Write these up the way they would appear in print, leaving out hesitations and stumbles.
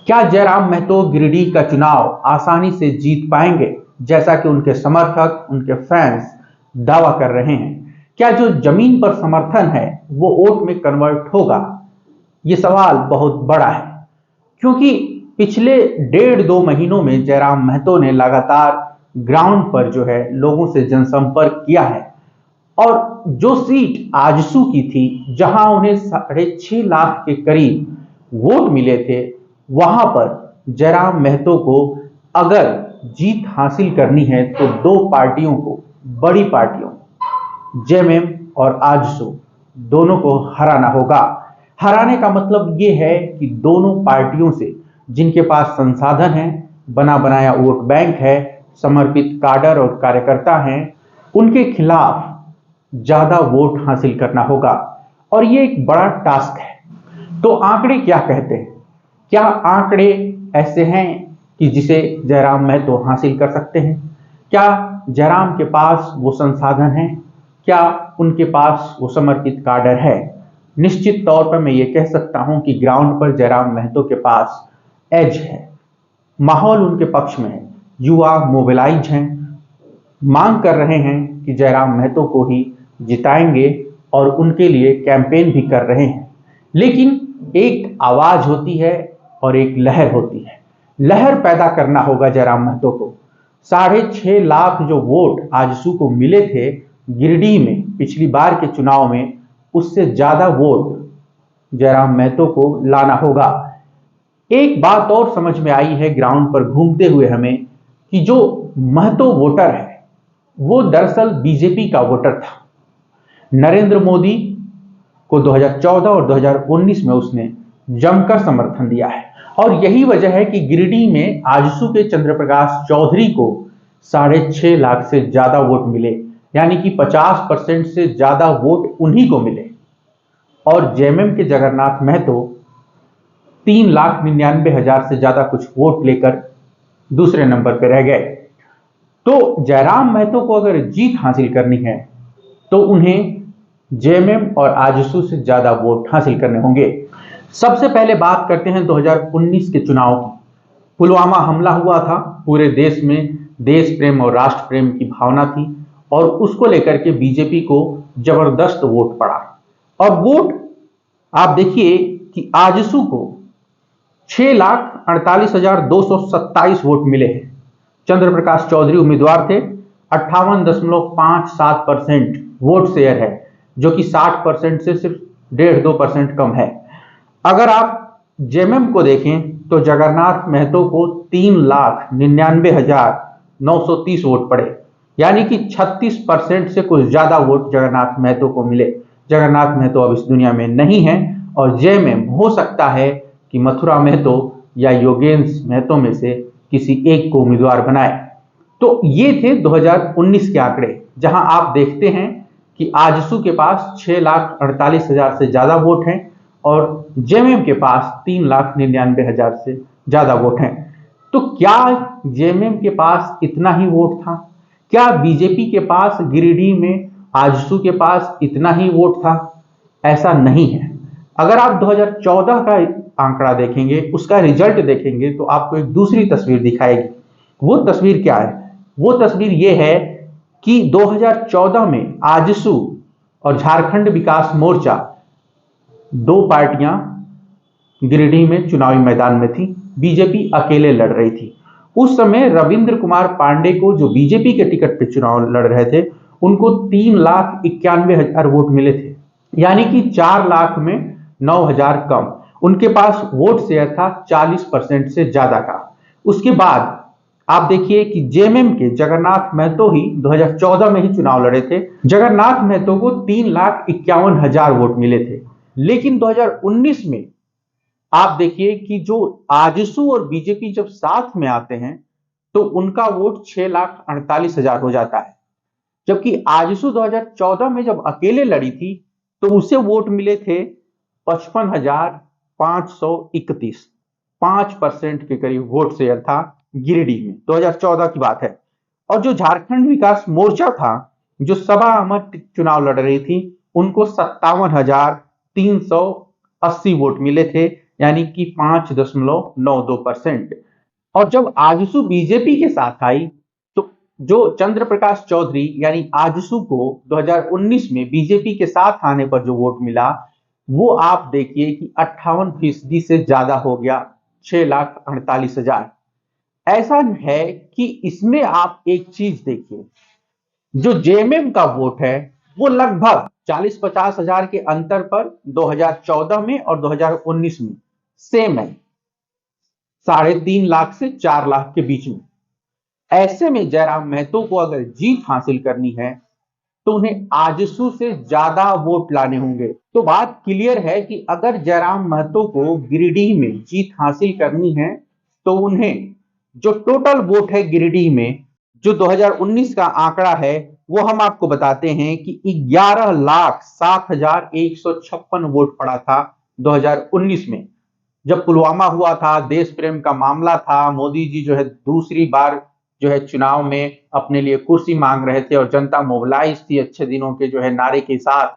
क्या जयराम महतो गिरिडीह का चुनाव आसानी से जीत पाएंगे, जैसा कि उनके समर्थक, उनके फैंस दावा कर रहे हैं? क्या जो जमीन पर समर्थन है वो वोट में कन्वर्ट होगा? ये सवाल बहुत बड़ा है, क्योंकि पिछले 1.5-2 महीनों में जयराम महतो ने लगातार ग्राउंड पर जो है लोगों से जनसंपर्क किया है। और जो सीट आजसू की थी, जहां उन्हें 6.5 लाख के करीब वोट मिले थे, वहां पर जयराम महतो को अगर जीत हासिल करनी है तो दो पार्टियों को, बड़ी पार्टियों जेएमएम और आजसू, दोनों को हराना होगा। हराने का मतलब ये है कि दोनों पार्टियों से जिनके पास संसाधन है, बना बनाया वोट बैंक है, समर्पित काडर और कार्यकर्ता हैं, उनके खिलाफ ज्यादा वोट हासिल करना होगा। और ये एक बड़ा टास्क है। तो आंकड़े क्या कहते हैं? क्या आंकड़े ऐसे हैं कि जिसे जयराम महतो हासिल कर सकते हैं? क्या जयराम के पास वो संसाधन है? क्या उनके पास वो समर्पित काडर है? निश्चित तौर पर मैं ये कह सकता हूं कि ग्राउंड पर जयराम महतो के पास एज है, माहौल उनके पक्ष में है, युवा मोबिलाइज हैं, मांग कर रहे हैं कि जयराम महतो को ही जिताएंगे और उनके लिए कैंपेन भी कर रहे हैं। लेकिन एक आवाज होती है और एक लहर होती है। लहर पैदा करना होगा जयराम महतो को। 6.5 लाख जो वोट आजसू को मिले थे गिरिडीह में पिछली बार के चुनाव में, उससे ज्यादा वोट जयराम महतो को लाना होगा। एक बात और समझ में आई है ग्राउंड पर घूमते हुए हमें, कि जो महतो वोटर है वो दरअसल बीजेपी का वोटर था। नरेंद्र मोदी को 2014 और 2019 में उसने जमकर समर्थन दिया है। और यही वजह है कि गिरिडीह में आजसू के चंद्रप्रकाश चौधरी को 6.5 लाख से ज्यादा वोट मिले, यानी कि 50% से ज्यादा वोट उन्हीं को मिले। और जेएमएम के जगन्नाथ महतो 3,99,000 से ज्यादा कुछ वोट लेकर दूसरे नंबर पर रह गए। तो जयराम महतो को अगर जीत हासिल करनी है तो उन्हें जेएमएम और आजसू से ज्यादा वोट हासिल करने होंगे। सबसे पहले बात करते हैं 2019 के चुनाव की। पुलवामा हमला हुआ था, पूरे देश में देश प्रेम और राष्ट्र प्रेम की भावना थी और उसको लेकर के बीजेपी को जबरदस्त वोट पड़ा। और वोट आप देखिए कि आजसू को 6,48,227 वोट मिले हैं। चंद्रप्रकाश चौधरी उम्मीदवार थे, 58.57% वोट शेयर है, जो कि 60% से सिर्फ 1.5-2% कम है। अगर आप जेएमएम को देखें तो जगन्नाथ महतो को 3,99,930 वोट पड़े, यानी कि 36% से कुछ ज्यादा वोट जगन्नाथ महतो को मिले। जगन्नाथ महतो अब इस दुनिया में नहीं है और जेएमएम हो सकता है कि मथुरा महतो या योगेंद्र महतो में से किसी एक को उम्मीदवार बनाए। तो ये थे 2019 के आंकड़े, जहां आप देखते हैं कि आजसू के पास 6,48,000 से ज्यादा वोट हैं और जेएमएम के पास 3,99,000 से ज्यादा वोट हैं। तो क्या जेएमएम के पास इतना ही वोट था? क्या बीजेपी के पास गिरिडीह में आजसू के पास इतना ही वोट था? ऐसा नहीं है। अगर आप 2014 का आंकड़ा देखेंगे, उसका रिजल्ट देखेंगे, तो आपको एक दूसरी तस्वीर दिखाएगी। वो तस्वीर क्या है? वो तस्वीर ये है कि 2014 में आजसू और झारखंड विकास मोर्चा, दो पार्टियां गिरिडीह में चुनावी मैदान में थी, बीजेपी अकेले लड़ रही थी। उस समय रविंद्र कुमार पांडे को, जो बीजेपी के टिकट पे चुनाव लड़ रहे थे, उनको 3,91,000 वोट मिले थे, यानी कि 4 लाख में 9,000 कम। उनके पास वोट शेयर था 40% से ज्यादा का। उसके बाद आप देखिए कि जेएमएम के जगन्नाथ महतो ही 2014 में ही चुनाव लड़े थे। जगन्नाथ महतो को 3,51,000 वोट मिले थे। लेकिन 2019 में आप देखिए कि जो आजसू और बीजेपी जब साथ में आते हैं तो उनका वोट 6,48,000 हो जाता है, जबकि आजसू 2014 में जब अकेले लड़ी थी तो उसे वोट मिले थे 55,531। 5% के करीब वोट शेयर था गिरिडीह में, 2014 की बात है। और जो झारखंड विकास मोर्चा था, जो सभा अमर चुनाव लड़ रही थी, उनको 57,380 वोट मिले थे, यानी कि 5.92%। और जब आजसू बीजेपी के साथ आई तो जो चंद्र प्रकाश चौधरी यानी आजसू को 2019 में बीजेपी के साथ आने पर जो वोट मिला, वो आप देखिए कि 58% से ज्यादा हो गया, 6,48,000। ऐसा है कि इसमें आप एक चीज देखिए, जो जेएमएम का वोट है वो लगभग 40-50 हजार के अंतर पर 2014 में और 2019 में सेम है, 3.5 लाख से 4 लाख के बीच में। ऐसे में जयराम महतो को अगर जीत हासिल करनी है तो उन्हें आजसू से ज्यादा वोट लाने होंगे। तो बात क्लियर है कि अगर जयराम महतो को गिरिडीह में जीत हासिल करनी है तो उन्हें जो टोटल वोट है गिरिडीह में, जो 2019 का आंकड़ा है, वो हम आपको बताते हैं कि 11,07,156 वोट पड़ा था 2019 में। जब पुलवामा हुआ था, देश प्रेम का मामला था, मोदी जी जो है दूसरी बार जो है चुनाव में अपने लिए कुर्सी मांग रहे थे और जनता मोबिलाइज थी अच्छे दिनों के जो है नारे के साथ,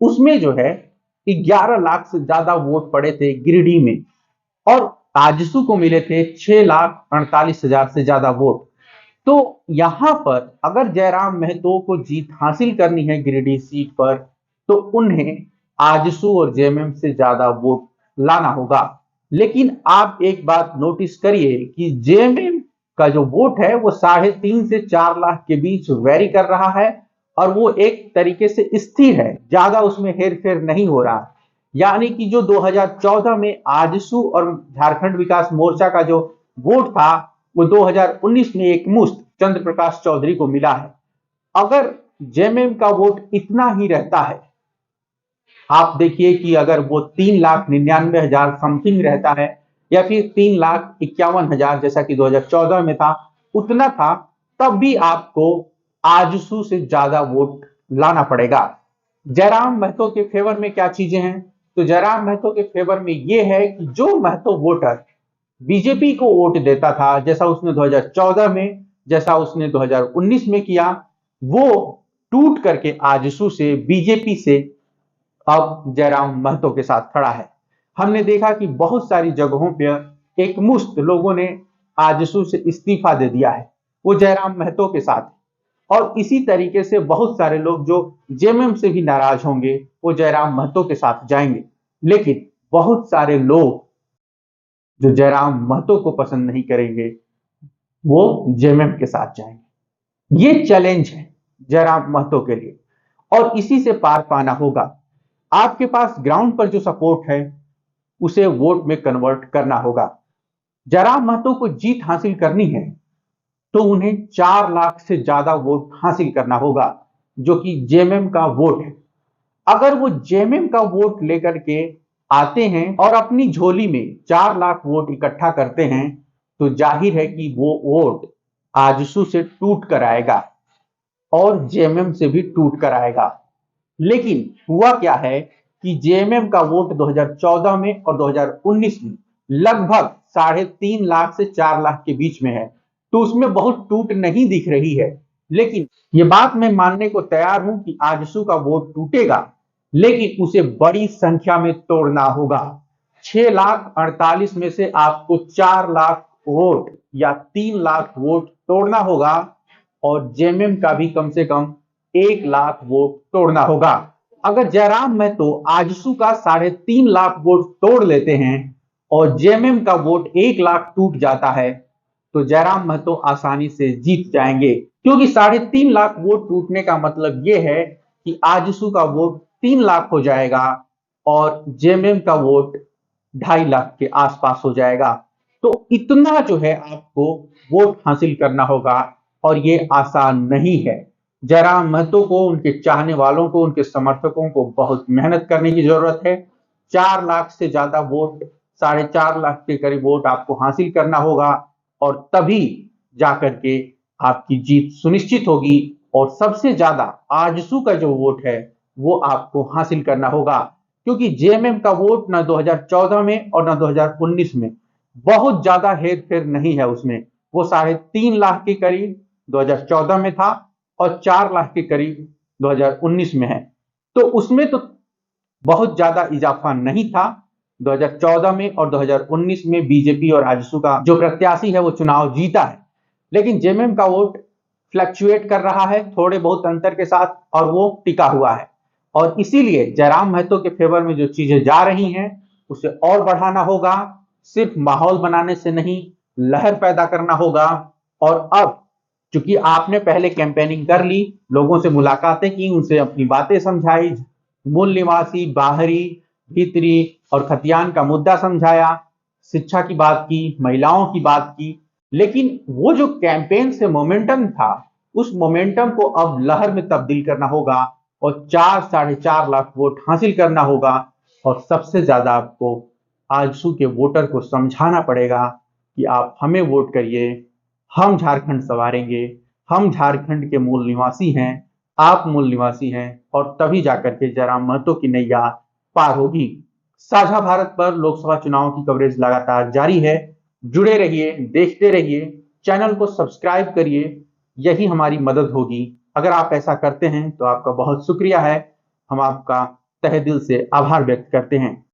उसमें जो है 11 लाख से ज्यादा वोट पड़े थे गिरिडीह में और आजसू को मिले थे 6,48,000 से ज्यादा वोट। तो यहां पर अगर जयराम महतो को जीत हासिल करनी है गिरिडीह सीट पर तो उन्हें आजसू और जेएमएम से ज्यादा वोट लाना होगा। लेकिन आप एक बात नोटिस करिए कि जेएमएम का जो वोट है वो 3.5 से 4 लाख के बीच वेरी कर रहा है और वो एक तरीके से स्थिर है, ज्यादा उसमें हेरफेर नहीं हो रहा। यानी कि जो 2014 में आजसू और झारखंड विकास मोर्चा का जो वोट था वो 2019 में एक मुश्त चंद्र प्रकाश चौधरी को मिला है। अगर जेएमएम का वोट इतना ही रहता है, आप देखिए कि अगर वो 3,99,000 समथिंग रहता है या फिर 3,51,000 जैसा कि 2014 में था, उतना था, तब भी आपको आजसू से ज्यादा वोट लाना पड़ेगा। जयराम महतो के फेवर में क्या चीजें हैं? तो जयराम महतो के फेवर में यह है कि जो महतो वोटर बीजेपी को वोट देता था, जैसा उसने 2014 में, जैसा उसने 2019 में किया, वो टूट करके आजसू से, बीजेपी से अब जयराम महतो के साथ खड़ा है। हमने देखा कि बहुत सारी जगहों पर एक मुश्त लोगों ने आजसू से इस्तीफा दे दिया है, वो जयराम महतो के साथ है। और इसी तरीके से बहुत सारे लोग जो जेएमएम से भी नाराज होंगे वो जयराम महतो के साथ जाएंगे। लेकिन बहुत सारे लोग जो जयराम महतो को पसंद नहीं करेंगे वो जेएमएम के साथ जाएंगे। ये चैलेंज है जयराम महतो के लिए और इसी से पार पाना होगा। आपके पास ग्राउंड पर जो सपोर्ट है उसे वोट में कन्वर्ट करना होगा। जयराम महतो को जीत हासिल करनी है तो उन्हें 4 लाख से ज्यादा वोट हासिल करना होगा, जो कि जेएमएम का वोट है। अगर वो जेएमएम का वोट लेकर के आते हैं और अपनी झोली में 4 लाख वोट इकट्ठा करते हैं तो जाहिर है कि वो वोट आजसू से टूट कर आएगा और जेएमएम से भी टूट कर आएगा। लेकिन हुआ क्या है कि जेएमएम का वोट 2014 में और 2019 में लगभग 3.5 लाख से 4 लाख के बीच में है, तो उसमें बहुत टूट नहीं दिख रही है। लेकिन ये बात मैं मानने को तैयार हूं कि आजसू का वोट टूटेगा, लेकिन उसे बड़ी संख्या में तोड़ना होगा। 6,48,000 में से आपको 4 लाख वोट या 3 लाख वोट तोड़ना होगा और जेएमएम का भी कम से कम 1 लाख वोट तोड़ना होगा। अगर जयराम महतो आजसू का 3.5 लाख वोट तोड़ लेते हैं और जेएमएम का वोट 1 लाख टूट जाता है तो जयराम महतो आसानी से जीत जाएंगे, क्योंकि 3.5 लाख वोट टूटने का मतलब यह है कि आजसू का वोट 3 लाख हो जाएगा और जेएमएम का वोट 2.5 लाख के आसपास हो जाएगा। तो इतना जो है आपको वोट हासिल करना होगा और ये आसान नहीं है। जयराम महतो को, उनके चाहने वालों को, उनके समर्थकों को बहुत मेहनत करने की जरूरत है। 4 लाख से ज्यादा वोट, 4.5 लाख के करीब वोट आपको हासिल करना होगा और तभी जाकर के आपकी जीत सुनिश्चित होगी। और सबसे ज्यादा आजसू का जो वोट है वो आपको हासिल करना होगा, क्योंकि जेएमएम का वोट ना 2014 में और ना 2019 में बहुत ज्यादा हेर फेर नहीं है। उसमें वो 3.5 लाख के करीब 2014 में था और 4 लाख के करीब 2019 में है, तो उसमें तो बहुत ज्यादा इजाफा नहीं था। 2014 में और 2019 में बीजेपी और आजसू का जो प्रत्याशी है वो चुनाव जीता है, लेकिन जेएमएम का वोट फ्लक्चुएट कर रहा है थोड़े बहुत अंतर के साथ और वो टिका हुआ है। और इसीलिए जयराम महतो के फेवर में जो चीजें जा रही हैं उसे और बढ़ाना होगा, सिर्फ माहौल बनाने से नहीं, लहर पैदा करना होगा। और अब चूंकि आपने पहले कैंपेनिंग कर ली, लोगों से मुलाकातें की, उनसे अपनी बातें समझाई, मूल निवासी, बाहरी, भीतरी और खतियान का मुद्दा समझाया, शिक्षा की बात की, महिलाओं की बात की, लेकिन वो जो कैंपेन से मोमेंटम था उस मोमेंटम को अब लहर में तब्दील करना होगा और 4-4.5 लाख वोट हासिल करना होगा। और सबसे ज्यादा आपको आजसू के वोटर को समझाना पड़ेगा कि आप हमें वोट करिए, हम झारखंड संवारेंगे, हम झारखंड के मूल निवासी हैं, आप मूल निवासी हैं, और तभी जाकर के जयराम महतो की नैया पार होगी। साझा भारत पर लोकसभा चुनाव की कवरेज लगातार जारी है। जुड़े रहिए, देखते रहिए, चैनल को सब्सक्राइब करिए, यही हमारी मदद होगी। अगर आप ऐसा करते हैं तो आपका बहुत शुक्रिया है, हम आपका तहे दिल से आभार व्यक्त करते हैं।